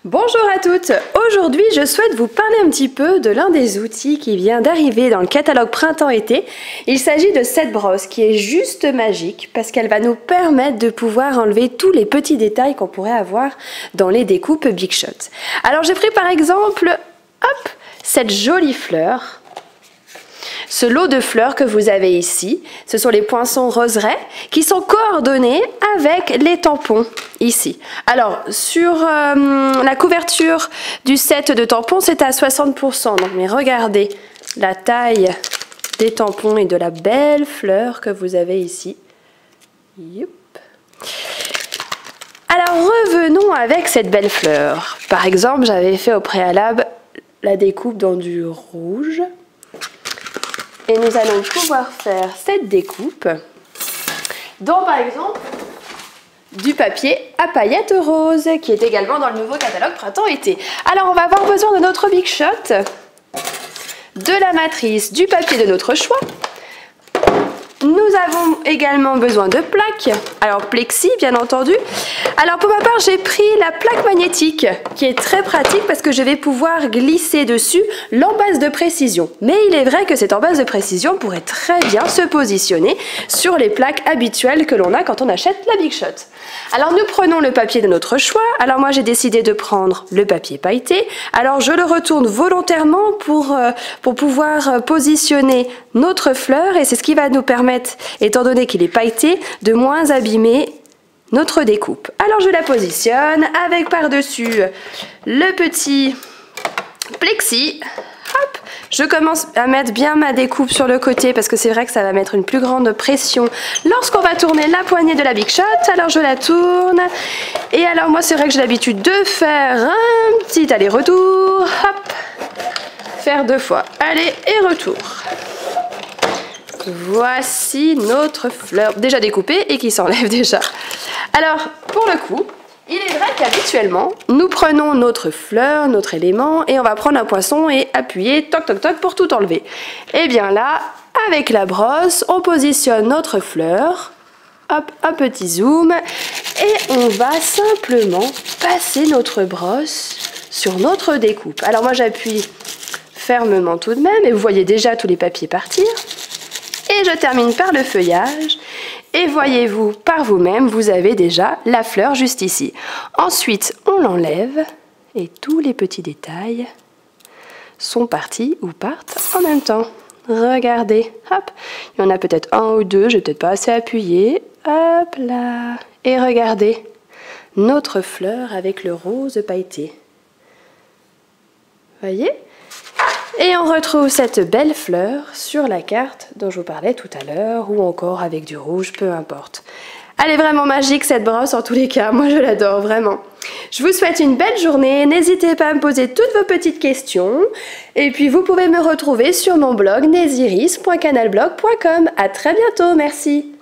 Bonjour à toutes, aujourd'hui je souhaite vous parler un petit peu de l'un des outils qui vient d'arriver dans le catalogue printemps-été. Il s'agit de cette brosse qui est juste magique parce qu'elle va nous permettre de pouvoir enlever tous les petits détails qu'on pourrait avoir dans les découpes Big Shot. Alors j'ai pris par exemple, hop, cette jolie fleur. Ce lot de fleurs que vous avez ici, ce sont les poinçons roseraies qui sont coordonnés avec les tampons ici. Alors sur la couverture du set de tampons, c'est à 60%. Donc, mais regardez la taille des tampons et de la belle fleur que vous avez ici. Youp. Alors revenons avec cette belle fleur. Par exemple, j'avais fait au préalable la découpe dans du rouge. Et nous allons pouvoir faire cette découpe dans, par exemple, du papier à paillettes roses, qui est également dans le nouveau catalogue printemps-été. Alors, on va avoir besoin de notre Big Shot, de la matrice, du papier de notre choix. Nous avons également besoin de plaques, alors plexi bien entendu. Alors pour ma part j'ai pris la plaque magnétique qui est très pratique parce que je vais pouvoir glisser dessus l'embase de précision. Mais il est vrai que cette embase de précision pourrait très bien se positionner sur les plaques habituelles que l'on a quand on achète la Big Shot. Alors nous prenons le papier de notre choix. Alors moi j'ai décidé de prendre le papier pailleté. Alors je le retourne volontairement pour pouvoir positionner notre fleur et c'est ce qui va nous permettre, étant donné qu'il est pailleté, de moins abîmer notre découpe. Alors je la positionne avec par-dessus le petit plexi. Hop, je commence à mettre bien ma découpe sur le côté parce que c'est vrai que ça va mettre une plus grande pression lorsqu'on va tourner la poignée de la Big Shot. Alors je la tourne et alors moi c'est vrai que j'ai l'habitude de faire un petit aller-retour. Hop, faire 2 fois aller et retour. Voici notre fleur déjà découpée et qui s'enlève déjà. Alors pour le coup, il est vrai qu'habituellement, nous prenons notre fleur, notre élément et on va prendre un poinçon et appuyer toc toc toc pour tout enlever. Et bien là, avec la brosse, on positionne notre fleur, hop, un petit zoom et on va simplement passer notre brosse sur notre découpe. Alors moi j'appuie fermement tout de même et vous voyez déjà tous les papiers partir. Et je termine par le feuillage. Et voyez-vous, par vous-même, vous avez déjà la fleur juste ici. Ensuite, on l'enlève et tous les petits détails sont partis ou partent en même temps. Regardez, hop, il y en a peut-être un ou deux, je n'ai peut-être pas assez appuyé. Hop là. Et regardez, notre fleur avec le rose pailleté. Voyez ? Et on retrouve cette belle fleur sur la carte dont je vous parlais tout à l'heure, ou encore avec du rouge, peu importe. Elle est vraiment magique cette brosse en tous les cas, moi je l'adore vraiment. Je vous souhaite une belle journée, n'hésitez pas à me poser toutes vos petites questions. Et puis vous pouvez me retrouver sur mon blog nesiris.canalblog.com. À très bientôt, merci.